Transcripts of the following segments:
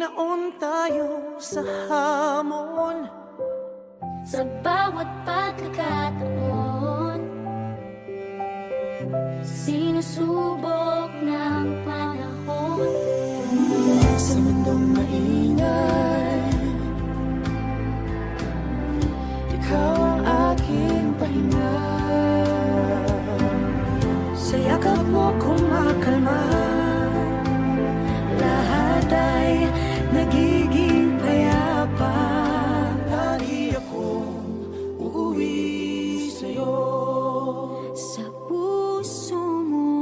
Binaon tayo sa hamon, sa bawat pagkakataon. Sinusubok ng panahon. sa mundong maingay, ikaw ang aking pahinga. Sa yakap mo kumakalma, lahat ay nagiging payapa. Lagi akong uuwi sa'yo. Sa puso mo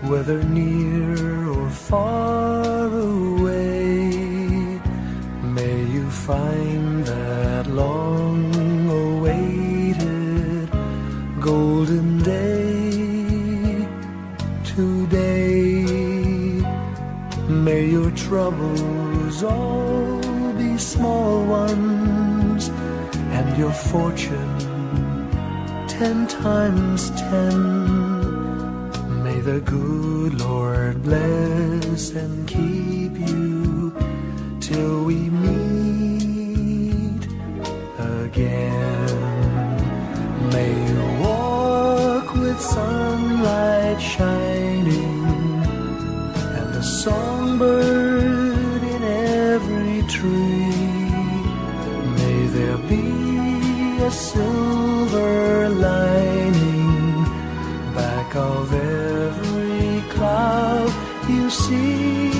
whether near or far away. May you find that long-awaited golden day today. May your troubles all be small ones, and your fortune 10 times 10. May the good Lord bless and keep you till we meet again. May you walk with sunlight shining and a songbird in every tree. May there be a silver lining back of every cloud you see.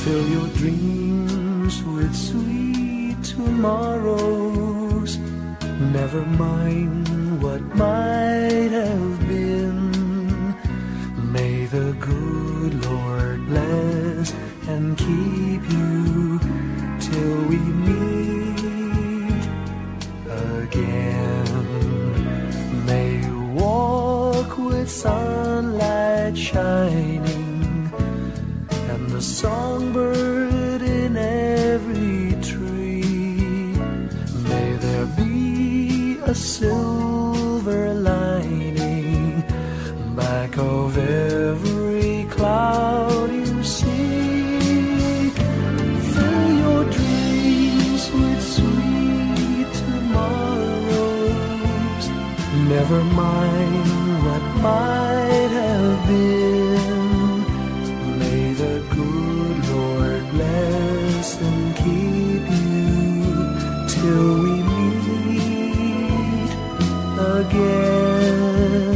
Fill your dreams with sweet tomorrows. Never mind what might have been. May the good Lord bless and keep you till we meet again. May you walk with sunlight shining and the songbird in every tree. May there be a silver lining back of every cloud you see. Fill your dreams with sweet tomorrows. Never mind what might have been. May the good Lord bless and keep you till we meet again.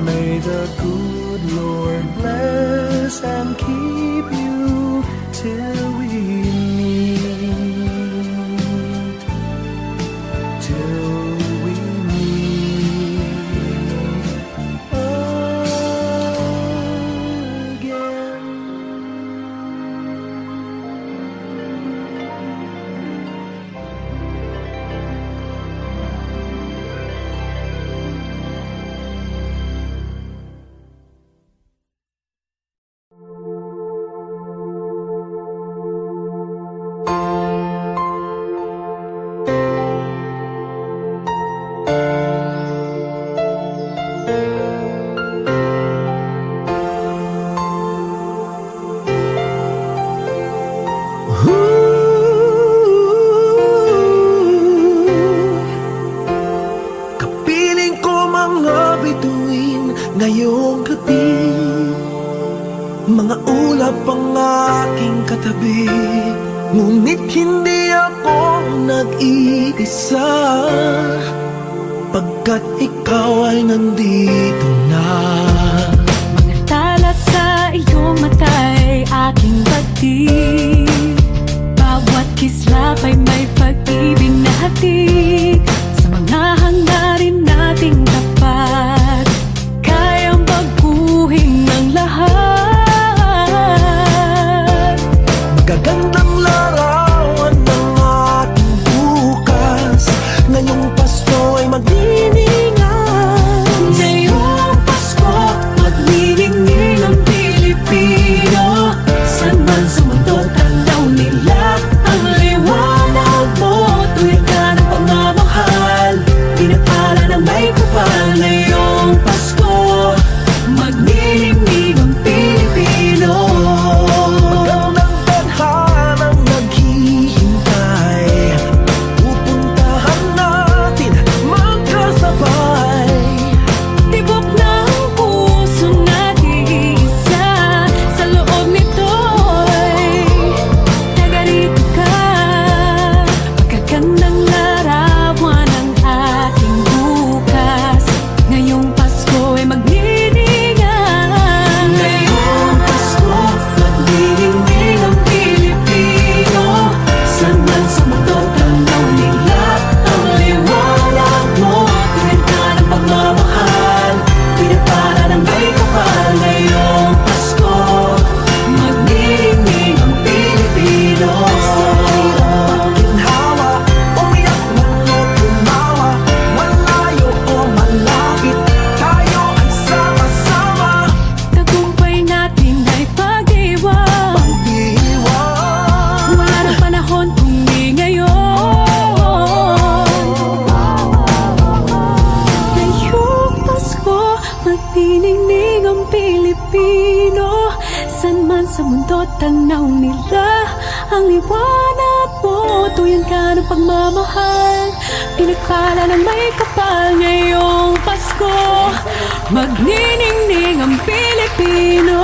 May the good Lord bless and keep you till we meet, till we meet again. Kapiling ko mga bituin ngayong gabi, mga ulap ang aking katabi, ngunit hindi ako nag-iisa, pagkat ikaw ay nandito na. Mga tala sa iyong mata'y aking batid, bawat kislap ay may pag-ibig na hatid. Sa mga hangarin nating tapat, kayang baguhin ng lahat. Magagandang larawan ng ating bukas, ngayong Pasko ay magdiningan. Ngayong Pasko nanginginig ang Pilipino. San man sa mundo tanaw nila ang liwanag mo. Tuyan ka ng pagmamahal, pinagpala ng may kapal ngayong Pasko. Magniningning ang Pilipino.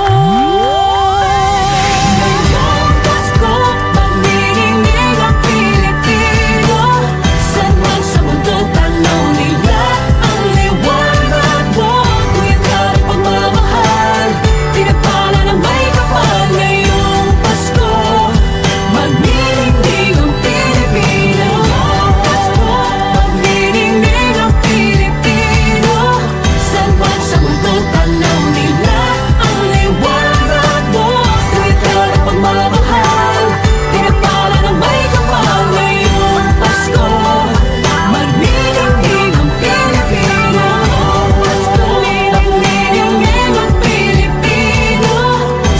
Ngayong Pasko, magniningning ang Pilipino. San man sa mundo tanaw nila ang liwanag mo. Tuyan ka ng pagmamahal, pinagpala ng may kapal ngayong Pasko. Magniningning ang Pilipino. Pasko, magniningning ang Pilipino. San man sa mundo tanaw nila ang liwanag mo. Tuwid ka ng pagmamahal, pinagpala ng may kapal ngayong Pasko. Magniningning ang Pilipino. Pasko, magniningning ang Pilipino.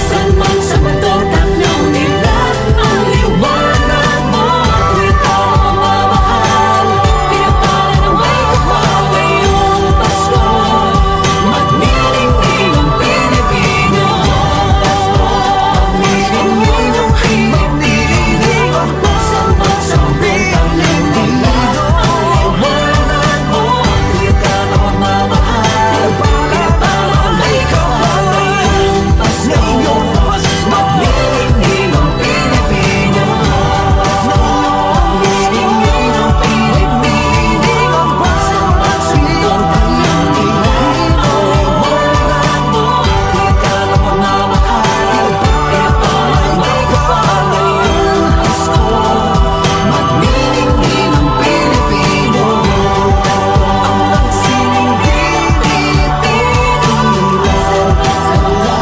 San man sa mundo tanaw nila ang liwanag mo. Tuwid ka ng pagmamahal, pinagpala ng may kapal ngayong Pasko. Magniningning ang Pilipino. Pasko, magniningning ang Pilipino. San man sa mundo tanaw nila ang liwanag mo. Tuwid ka ng pagmamahal, pinagpala ng may kapal ngayong Pasko. Magniningning ang Pilipino. Magniningning ang Pilipino. San man sa mundo tanaw nila ang liwanag mo. Tuwid ka ng pagmamahal, pinagpala ng may kapal ngayong Pasko. Magniningning ang Pilipino. Ang magsining Pilipino. Sa mga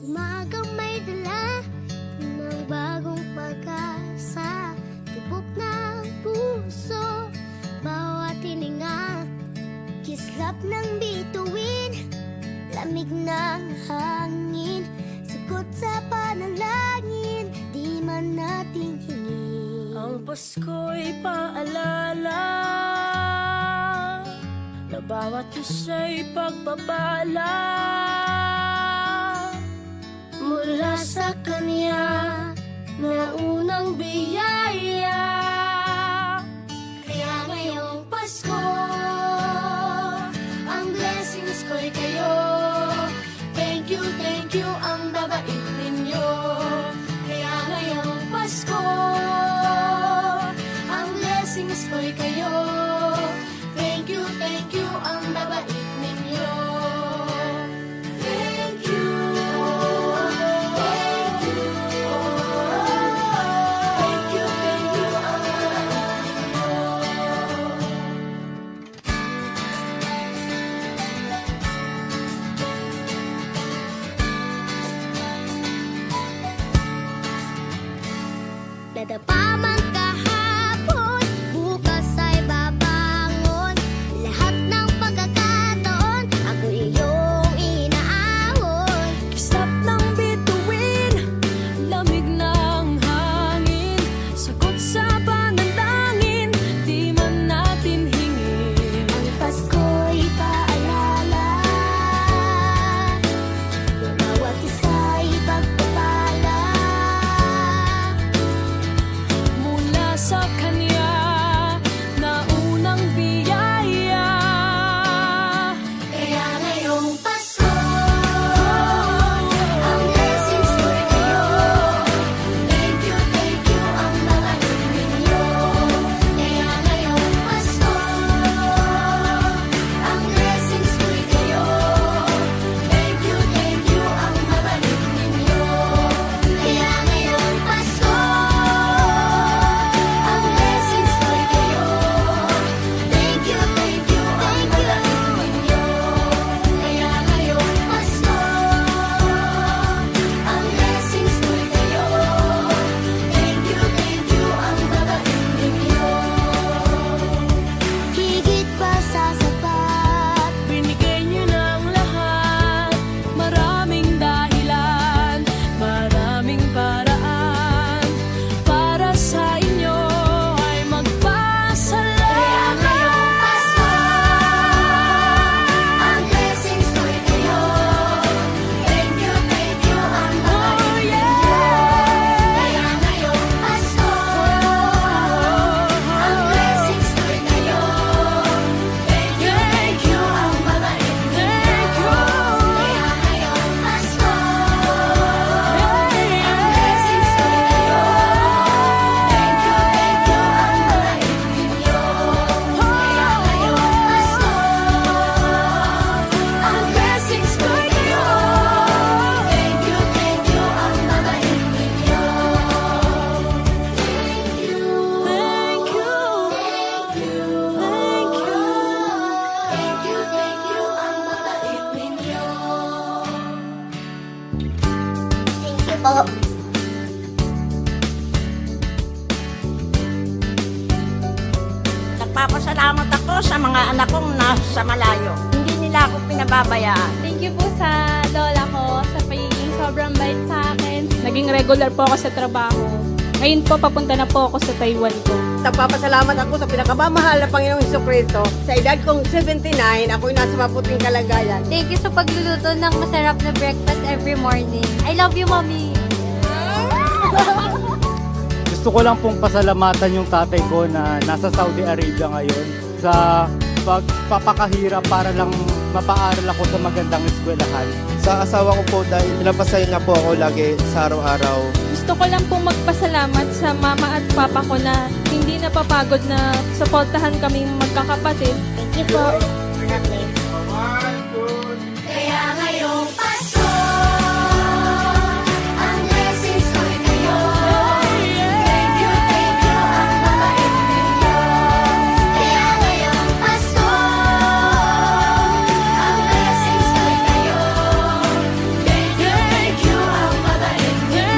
Umagang may dala ng bagong pag-asa. Tibok ng puso, bawat hininga. Kislap ng bituin, lamig ng hangin. Sagot sa panalangin, di man natin hingin. Ang Pasko'y paalala na bawat isa'y pagpapala mula sa Kanya na biyaya. Kaya ngayong Pasko, ang blessings ko'y kayo. Thank you, ang babait ninyo. Kaya ngayong Pasko, ang blessings ko'y kayo. Thank you, ang babait ninyo. Thank you, thank you. Thank you, ang babait ninyo. Dadapa man kahapon, bukas ay babangon. Lahat ng pagkakataon, ako iyong inaahon. Kislap ng bituin, lamig ng hangin, sagot sa panalangin, di man natin hingin. Ang Pasko'y paalala, yung bawat isa'y pagpapala. Mula sa Kanya na unang biyaya. Kaya ngayong Pasko, ang blessings ko'y kayo. Thank you, ang babait ninyo. Kaya ngayong Pasko, ang blessings ko'y kayo. Thank you, ang babait ninyo. Kaya ngayong Pasko, ang blessings ko'y kayo. Thank you, ang babait ninyo. Kaya ngayong Pasko, ang blessings ko'y kayo. Thank you, ang babait ninyo. Higit pa sa sapat, Binigay niyo ng lahat, maraming dahilan, maraming paraan, para sa inyo ay magpasalamat. kaya ngayong Pasko, ang blessings ko'y kayo. Thank you, ang babait ninyo. Kaya ngayong Pasko, ang blessings ko'y kayo. Thank you, ang babait ninyo. Kaya ngayong Pasko, ang blessings ko'y kayo. Thank you, ang babait ninyo. Kaya ngayong Pasko, ang blessings ko'y kayo. Thank you, ang babait ninyo. Thank you, ang babait ninyo. Thank you po. Nagpapasalamat ako sa mga anak kong nasa malayo. Hindi nila ako pinababayaan. Thank you po sa lola ko sa pagiging sobrang bait sa akin. Naging regular po ako sa trabaho. Ngayon po, papunta na po ako sa Taiwan ko. Nagpapasalamat ako sa pinakamamahal na Panginoong Jesucristo. Sa edad kong 79, ako'y nasa maputing kalagayan. Thank you sa pagluluto ng masarap na breakfast every morning. I love you, Mommy. Gusto ko lang pong pasalamatan yung tatay ko na nasa Saudi Arabia ngayon sa pagpapakahirap para lang mapaaral ako sa magandang eskwelahan. Sa asawa ko po dahil pinapasaya niya po ako lagi sa araw-araw. Gusto ko lang pong magpasalamat sa mama at papa ko na hindi napapagod na suportahan kaming magkakapatid. Thank you po. Kaya ngayong Pasko, ang blessings ko'y kayo. Thank you, ang babait ninyo. Kaya ngayong Pasko, ang blessings ko'y kayo. Thank you, ang babait ninyo.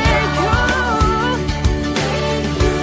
Thank you,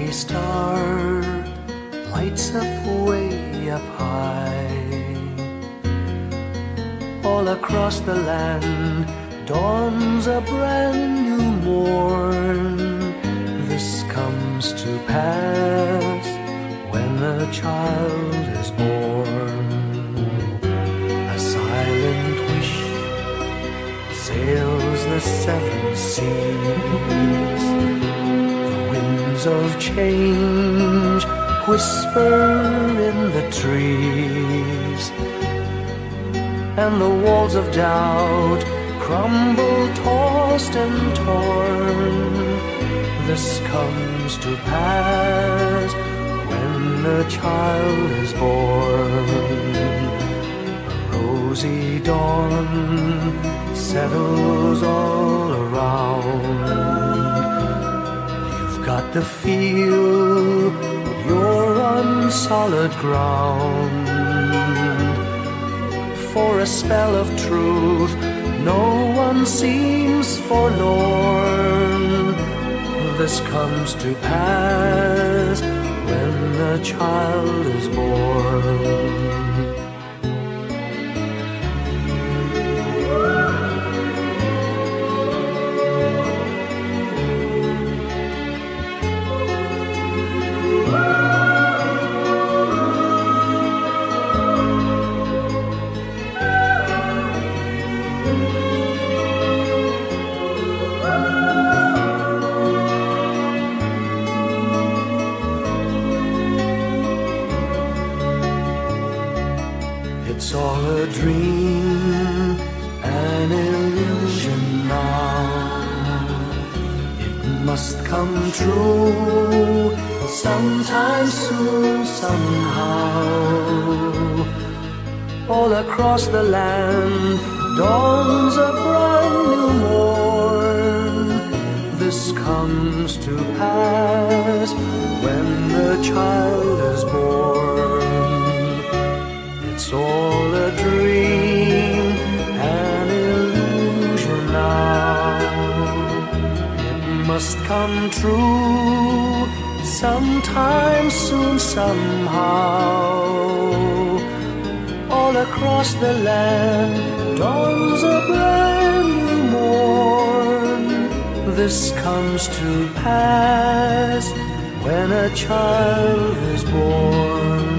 a star lights up way up high. All across the land dawns a brand new morn. This comes to pass when a child is born. A silent wish sails the seven seas. The winds of change whisper in the trees, and the walls of doubt crumble, tossed and torn. This comes to pass when a child is born. A rosy dawn settles all around. You've got to feel you're on solid ground. For a spell of truth, no one seems forlorn. This comes to pass when a child is born. It's all a dream, an illusion now. It must come true sometime soon, somehow. All across the land dawns a brand new morn. This comes to pass when the child is born. It's all a dream, an illusion now. It must come true sometime soon, somehow. All across the land dawns a brand new morn. This comes to pass when a child is born.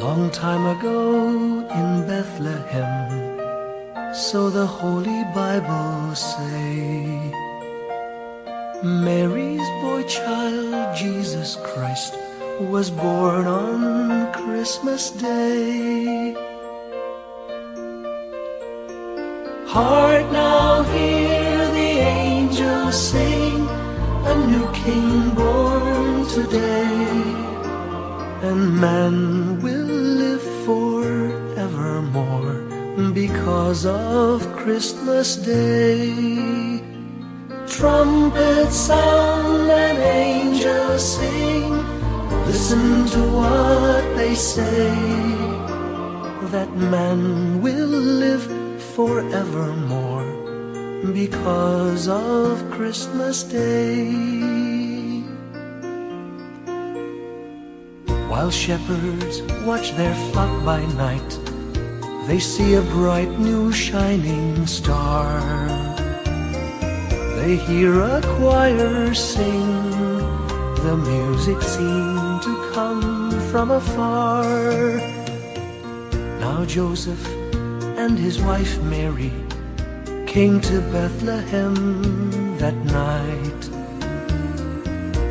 Long time ago in Bethlehem, so the Holy Bible say, Mary's boy child, Jesus Christ, was born on Christmas Day. Hark now, hear the angels sing, a new King born today, and man will live forevermore because of Christmas Day. Trumpets sound and angels sing, listen to what they say, that man will live forevermore because of Christmas Day. While shepherds watch their flock by night, they see a bright new shining star. They hear a choir sing, the music seemed to come from afar. Now Joseph and his wife Mary came to Bethlehem that night.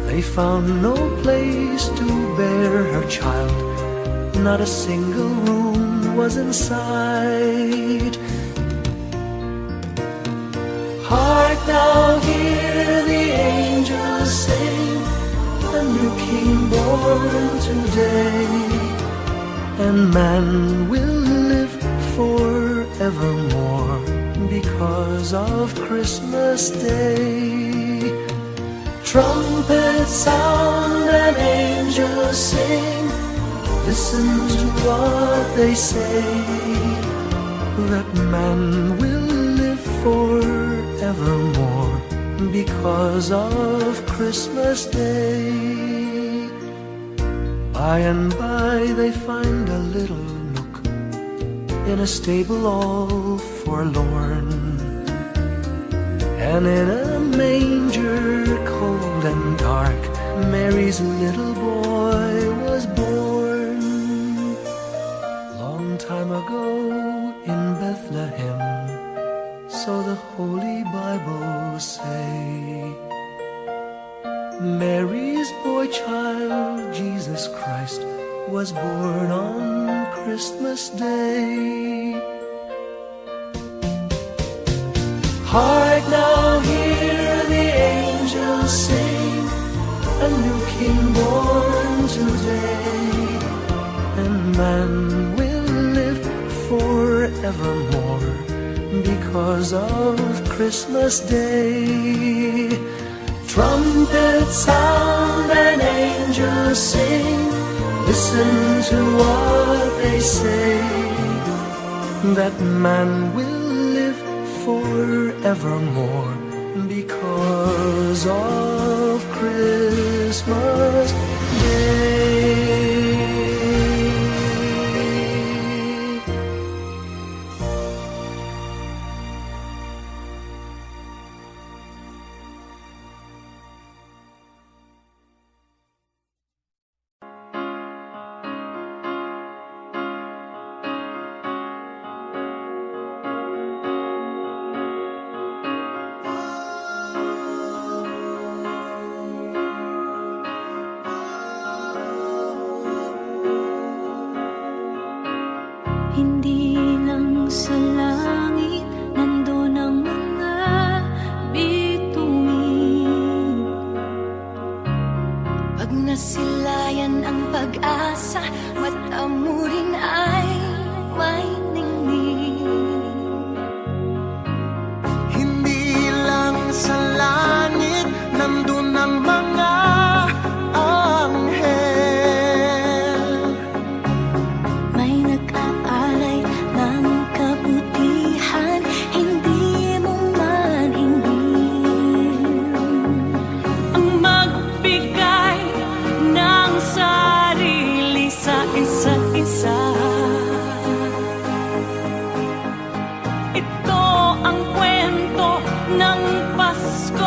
They found no place to bear her child, not a single room was in sight. Hark now, hear the angels sing, a new king born today, and man will live forevermore because of Christmas Day. Trumpets sound and angels sing, listen to what they say, that man will live forevermore because of Christmas Day. By and by they find a little nook in a stable all forlorn, and in a manger cold and dark, Mary's little boy was born. Long time ago in Bethlehem, so the Holy Bible say, Mary's boy child, Jesus Christ, was born on Christmas Day. Hark now, hear the angels sing, a new king born today, and man will live forevermore because of Christmas Day. Trumpets sound and angels sing, listen to what they say, that man will forevermore because of Christmas Day. Hindi lang sa langit nandoon ang mga bituin. Pag nasilayan ang pag-asa, mata mo rin ay may ningning. Hindi lang sa langit nandun ang mga anghel, May nag-aalay ng kabutihan, hindi mo man hingin. Ang magbigay ng sarili sa isa't isa. Ito ang kwento ng Pasko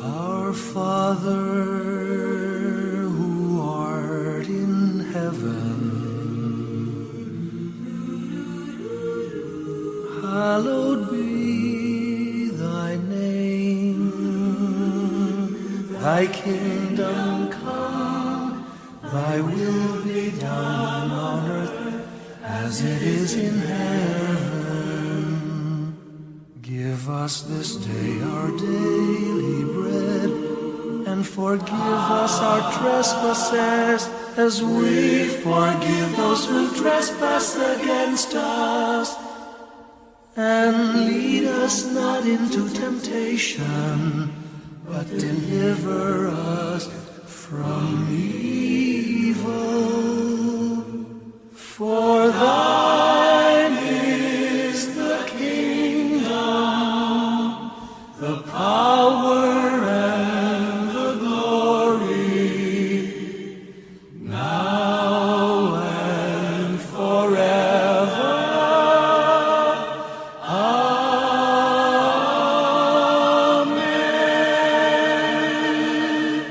Our Father, who art in heaven, hallowed be thy name. Thy kingdom come, thy will be done on earth as it is in heaven. Give us this day our daily bread, and forgive us our trespasses, as we forgive those who trespass against us. And lead us not into temptation, but deliver us from evil. For thine is the kingdom, the power, and the glory, now and forever. Amen.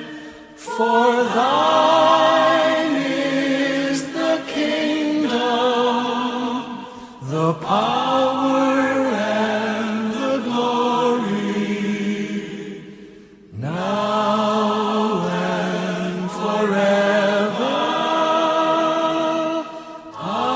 For thine is the kingdom, the power, and the glory, now and forever. Amen.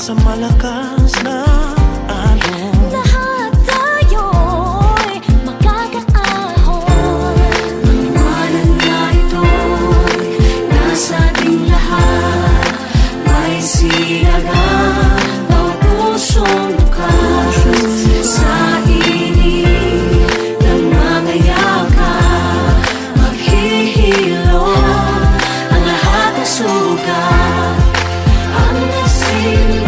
sa malakas na alon. Lahat tayo'y magkakaahon. Maniwala na ito'y nasa ating lahat. May silagan bawat pusong bukas. Sa init ng mga yakap, maghihilom ang lahat ng sugat. Ang nasilip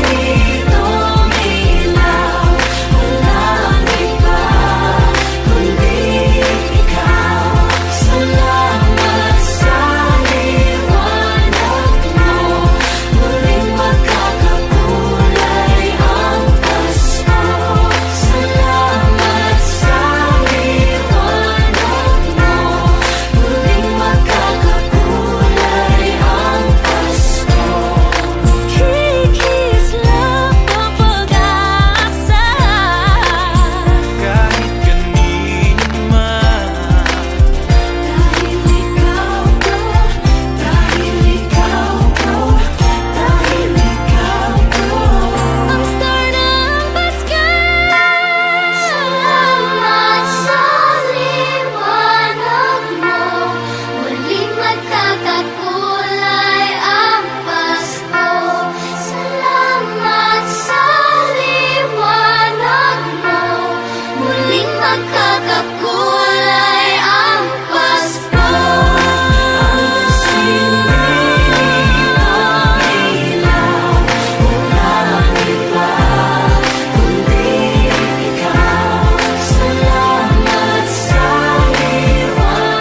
nitong ilaw, walang iba kundi ikaw. Salamat sa liwanag mo, muling magkakakulay ang Pasko. Salamat sa liwanag mo, muling magkakakulay ang Pasko. Kikis lang ang pag-asa. Kahit kanino man, Dahil ikaw ko, dahil ikaw ko, dahil ikaw ko, ang star ng Pasko. Salamat sa liwanag mo, muling magkakakulay ang Pasko. Salamat sa liwanag mo, muling magkakakulay ang Pasko. Ang sining ng ilaw, walang iba kundi ikaw. Salamat sa liwanag mo,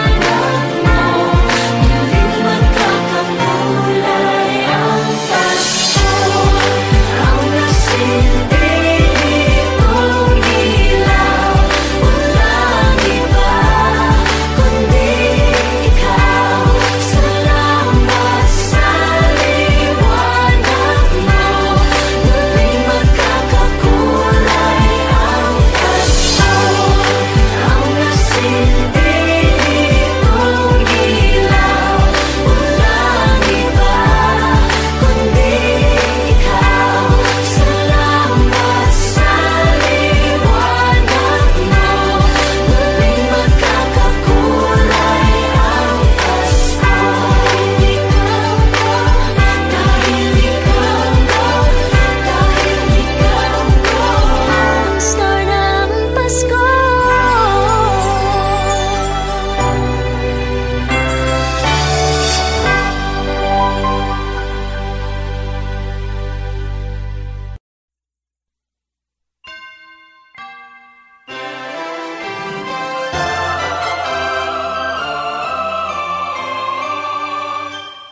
muling magkakakulay ang Pasko. Ang nasilbi nitong ilaw, walang iba kundi ikaw. Salamat sa liwanag mo, muling magkakakulay ang Pasko. Ang nasilbi nitong ilaw, walang iba kundi ikaw. Salamat sa liwanag mo, muling magkakakulay ang Pasko. Dahil ikaw ko, dahil ikaw ko, ang star ng Pasko.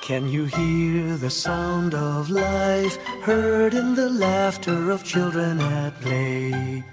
can you hear the sound of life heard in the laughter of children at play?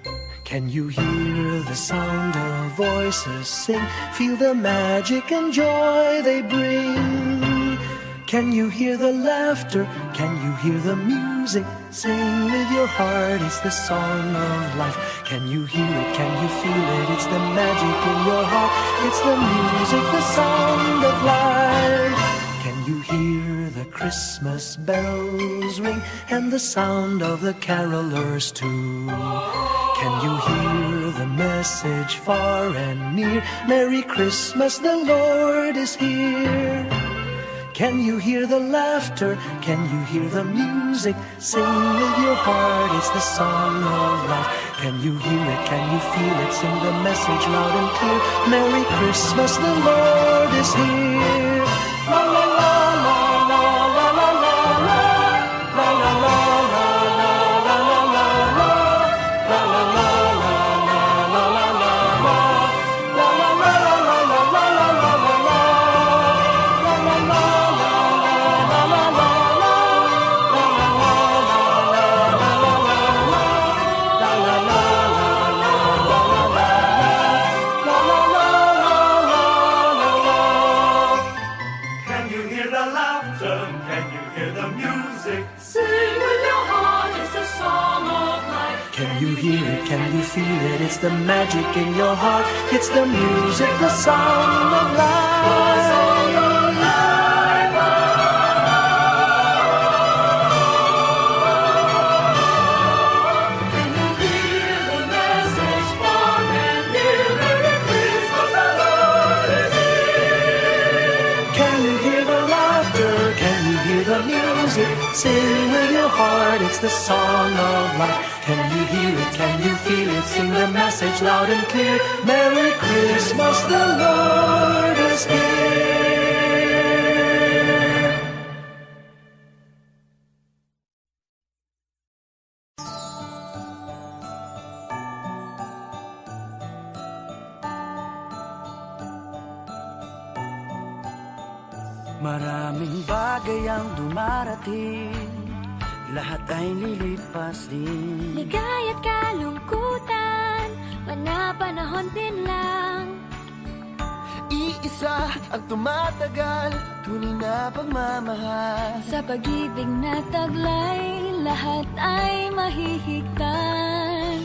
Can you hear the sound of voices sing? Feel the magic and joy they bring. Can you hear the laughter? Can you hear the music? Sing with your heart, it's the song of life. Can you hear it? Can you feel it? It's the magic in your heart. It's the music, the sound of life. Can you hear the Christmas bells ring and the sound of the carolers too? Can you hear the message far and near? Merry Christmas, the Lord is here. Can you hear the laughter? Can you hear the music? Sing with your heart, it's the song of life. Can you hear it? Can you feel it? Sing the message loud and clear. Merry Christmas, the Lord is here. La la la la la la la la la la la la la la la la Can you feel it? It's the magic in your heart. It's the music, the sound of life. heart, it's the song of life. Can you hear it? Can you feel it? Sing the message loud and clear. Merry Christmas, the Lord is here. Maraming bagay ang dumarating, lahat ay lilipas din. Ligaya't kalungkutan, panapanahon din lang. Iisa ang tumatagal, tunay na pagmamahal. Sa pag-ibig na taglay, lahat ay mahihigtan.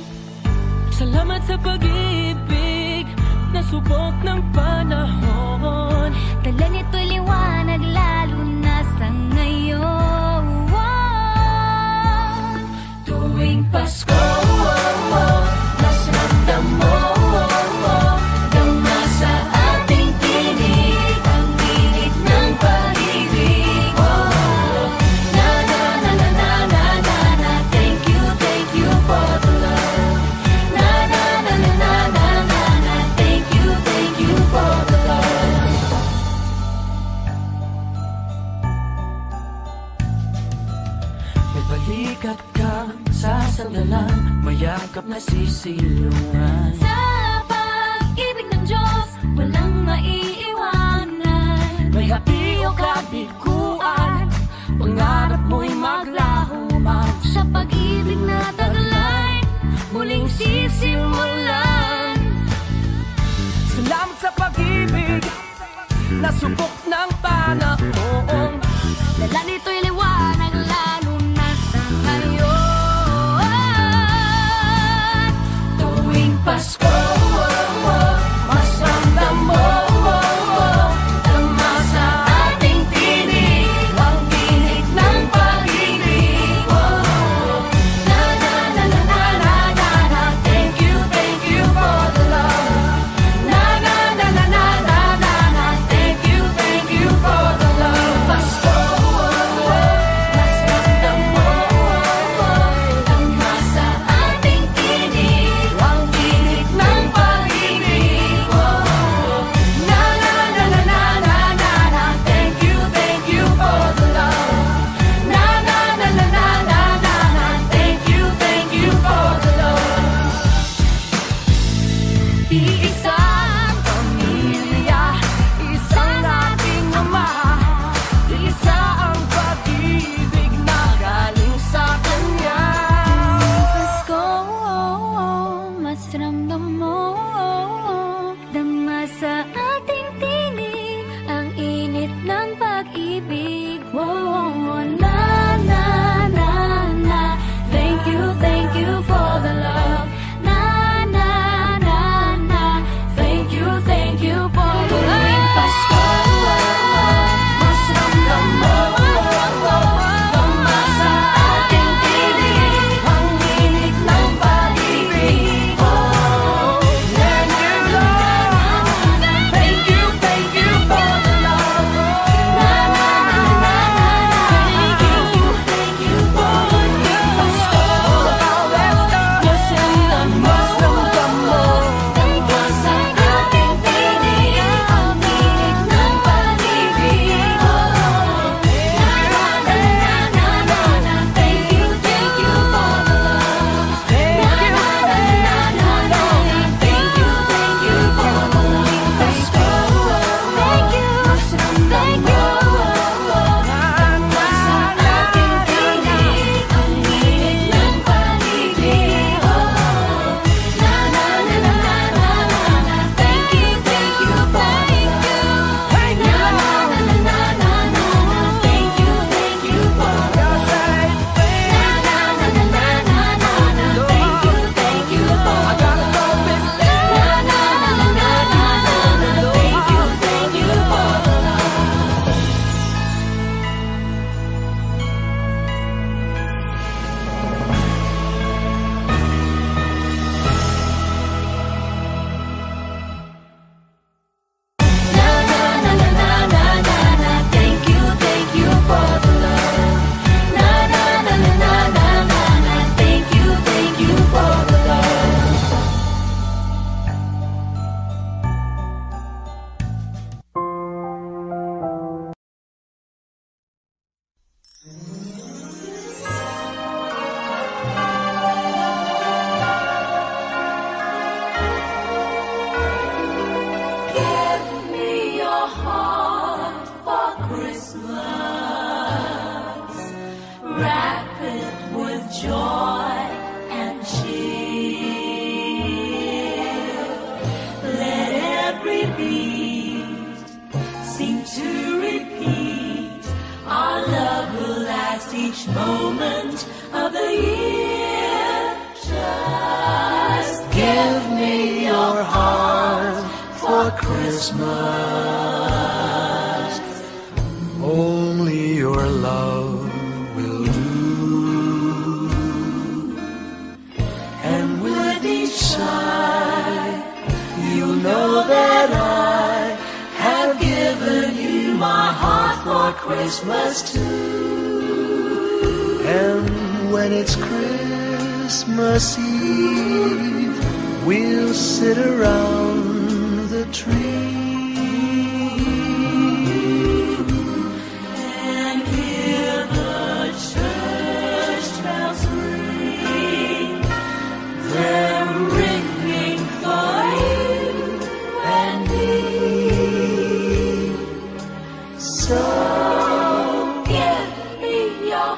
Salamat sa pag-ibig, nasubok ng panahon. Dala nito'y liwanag, lalo na sa ngayon. Tuwing Pasko, mas ramdam mo, dama sa ating tinig, ang init ng pag-ibig. Na na na na na na na na, thank you for the love. Na na na na na na na na, thank you for the love. May balikat kang sasandalan, mayakap na sisilungan. Sa pag-ibig ng Diyos, walang maiiwanan. May hapi o kabiguan, pangarap mo'y maglaho man. Sa pag-ibig na taglay, muling sisimulan. Salamat sa pag-ibig, nasubok ng panahon. Dala nito'y liwanag, lalo na sa ngayon. Tuwing Pasko, mas ramdam mo, dama sa ating tinig, ang tinig ng pag-ibig. Na na na na na na na na, thank you for the love. Na na na na na na na na, thank you for the love. Pasko, joy and cheer. Let every beat seem to repeat. Our love will last each moment of the year. Just give me your heart for Christmas. Only your love will do. And with each sigh, you know that I have given you my heart for Christmas too. And when it's Christmas Eve, we'll sit around the tree and hear the church bells ring. They're ringing for you and me. So give me your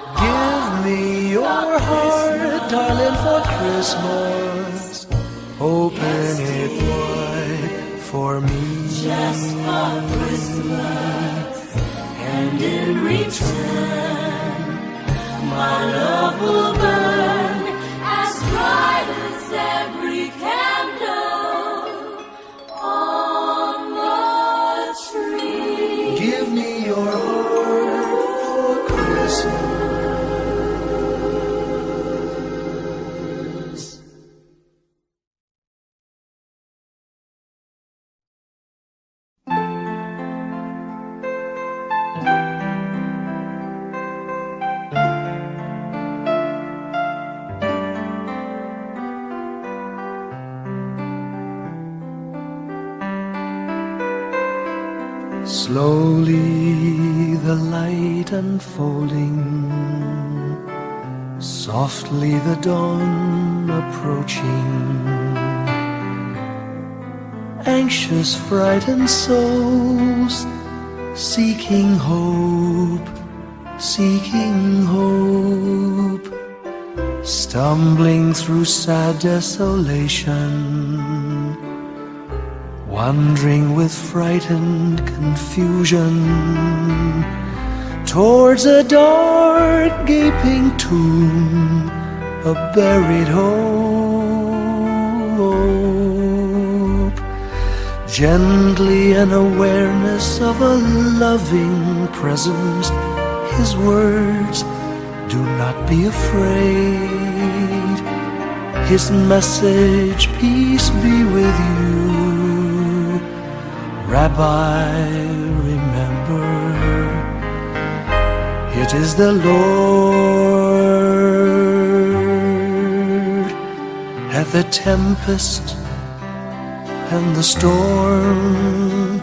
heart, darling, for Christmas. Open it wide for me, just for Christmas. And in return, my love will burn as bright as every candle on the tree. Give me your heart for Christmas. Slowly the light unfolding, softly the dawn approaching. Anxious, frightened souls seeking hope, stumbling through sad desolation, wandering with frightened confusion towards a dark gaping tomb, a buried hope. Gently an awareness of a loving presence, his words, do not be afraid. His message, peace be with you. Rabbi, remember, it is the Lord. At the tempest and the storm,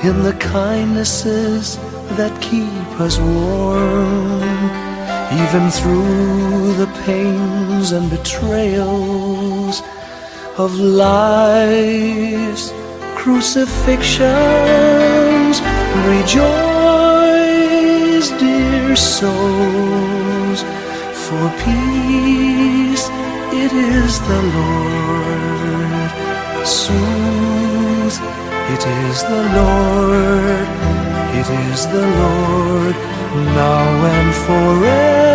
in the kindnesses that keep us warm, even through the pains and betrayals of life's crucifixions. Rejoice, dear souls, for peace it is the Lord. Sooth, it is the Lord, it is the Lord, now and forever.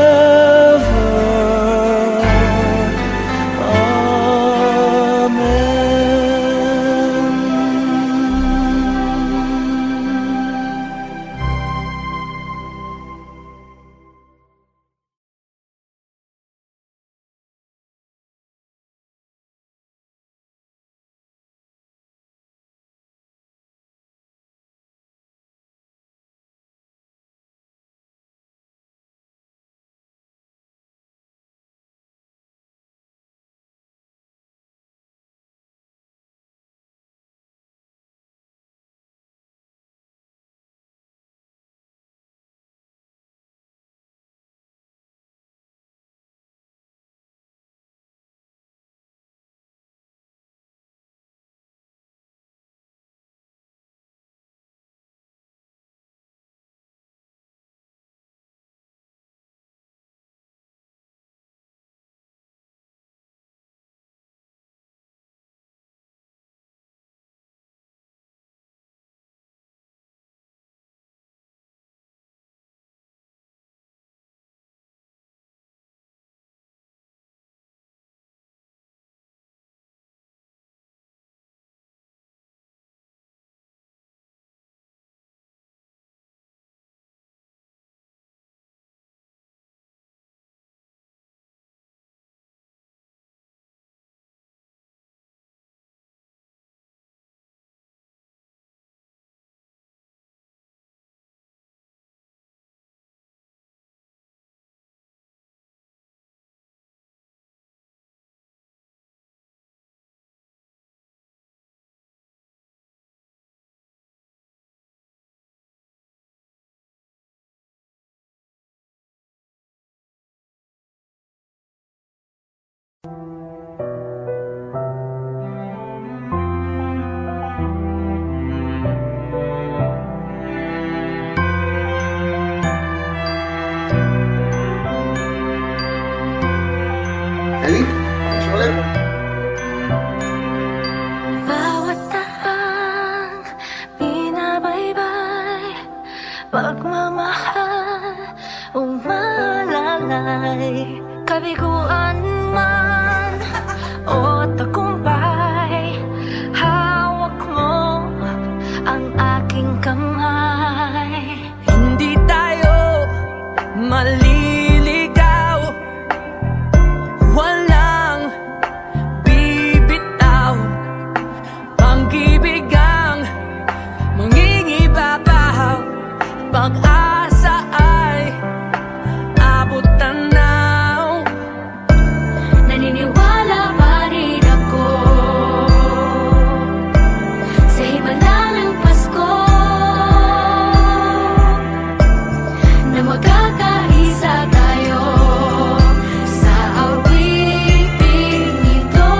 Ellie, thanks ulit. Bawat tahang binabaybay, pagmamahal umalalay, kabiguan man o tagumpay, hawak mo ang aking kamay. Hindi tayo maliligaw, walang bibitaw, pag-ibig ang mangingibabaw, pag-asa ay abot tanaw. Naniniwala pa rin ako sa himala ng Pasko, na magkakaisa tayo sa awiting ito.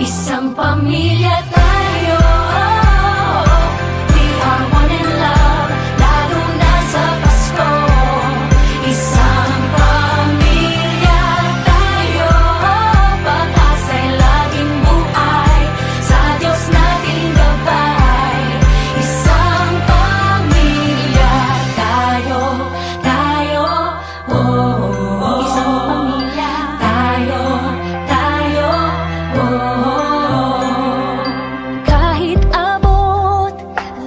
Isang pamilya tayo, we are one in love, lalo na sa Pasko. Isang pamilya tayo, pag-asa'y laging buhay, sa Diyos nating gabay. Isang pamilya tayo, oh. Isang pamilya tayo, oh. Kahit abot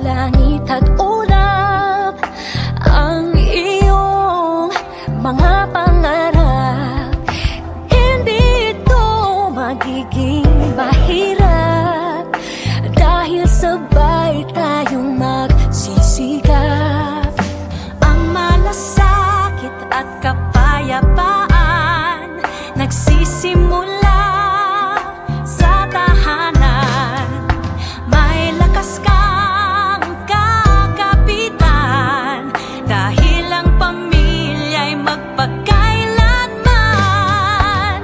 langit at ulap ang iyong mga pangarap, hindi ito magiging mahirap, dahil sabay tayong magsisikap. Ang malasakit at kapayapaan nagsisimula sa tahanan. May lakas kang kakapitan, dahil ang pamilya'y magpakailanman.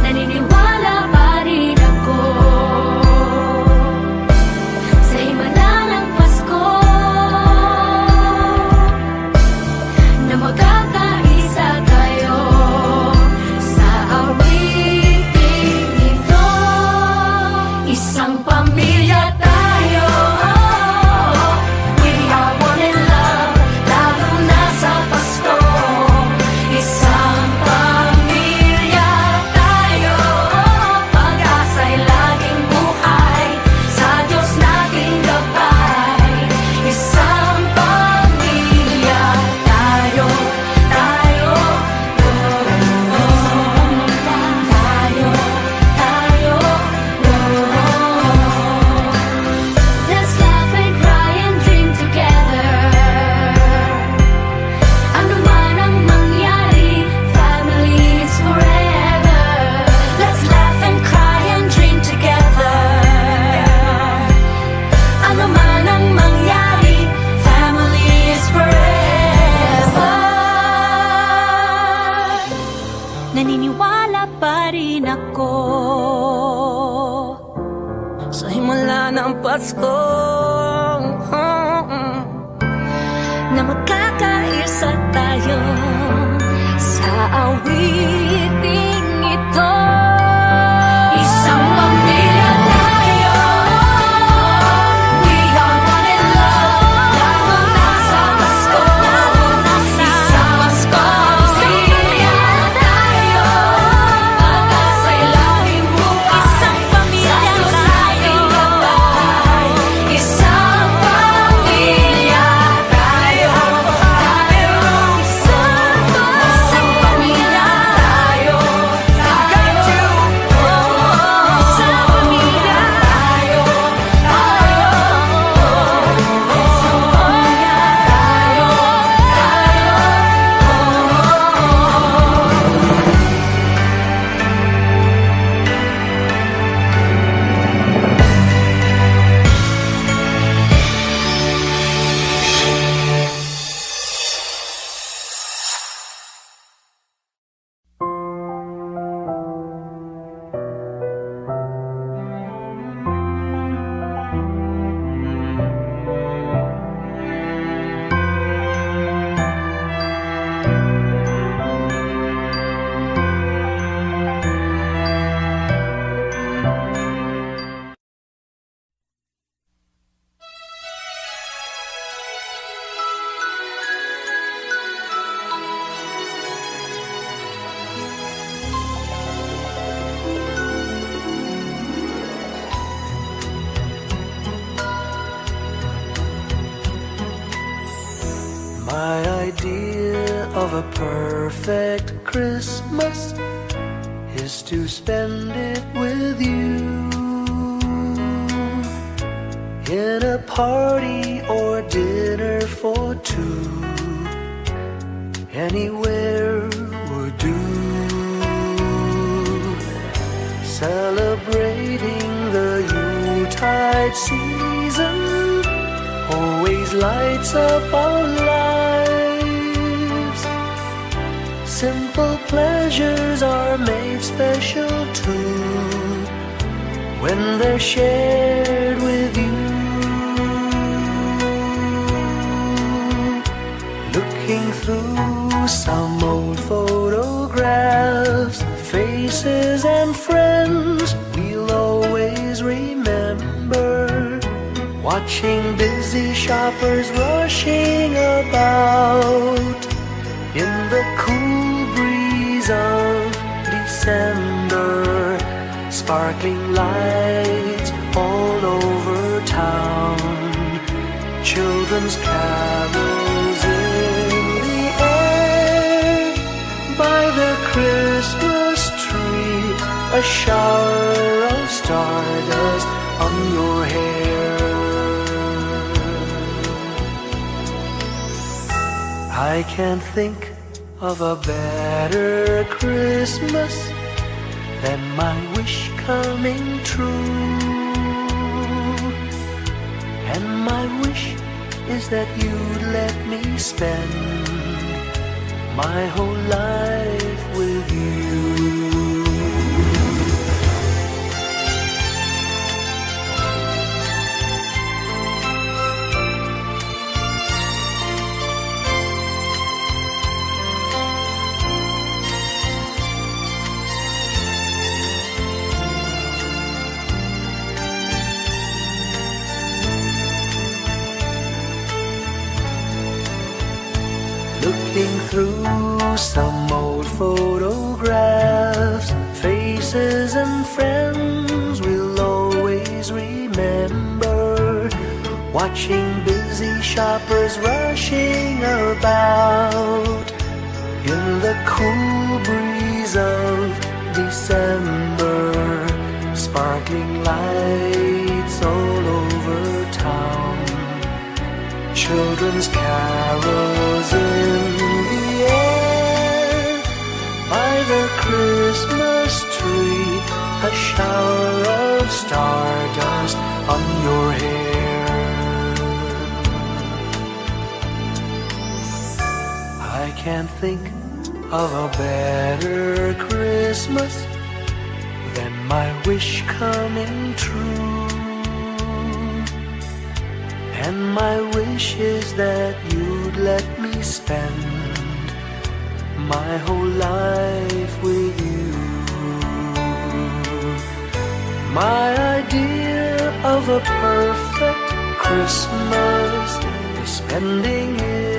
Naniniwala pa rin ako sa himala ng Pasko, na magkakaisa tayo sa awiting ito. Isang pamilya tayo, we are one in love, lalo na sa Pasko. Isang pamilya tayo, pag-asa'y laging buhay, sa Diyos nating gabay. Isang pamilya tayo, oh. Let's laugh and cry and dream together. Ano man ang mangyari, family is forever. Let's laugh and cry and dream together. Ano man ang mangyari, family is forever. Naniniwala pa rin ako sa himala ng Pasko, na magkakaisa tayo sa awiting ito. Isang pamilya tayo, we are one in love, lalo na sa Pasko. Isang pamilya tayo, pag-asa'y laging buhay, sa Diyos nating gabay. Isang pamilya tayo, isang perfect Christmas is to spend it with you, in a party or dinner for two. Anywhere would do. Celebrating the Yuletide season always lights up our lives. Simple pleasures are made special too when they're shared with you. Looking through some old photographs, faces and friends we'll always remember. Watching busy shoppers rushing about in the cool breeze of December. Sparkling lights all over town, children's carols in the air. By the Christmas tree, a shower of stardust on your hair. I can't think of a better Christmas than my wish coming true. And my wish is that you'd let me spend my whole life with you. Looking through some old photographs, faces and friends we'll always remember. Watching busy shoppers rushing about in the cool breeze of December. Sparkling lights all over town, children's carols in the air. By the Christmas tree, a shower of stardust on your hair. I can't think of a better Christmas than my wish coming true. And my wish is that you'd let me spend my whole life with you. My idea of a perfect Christmas is spending it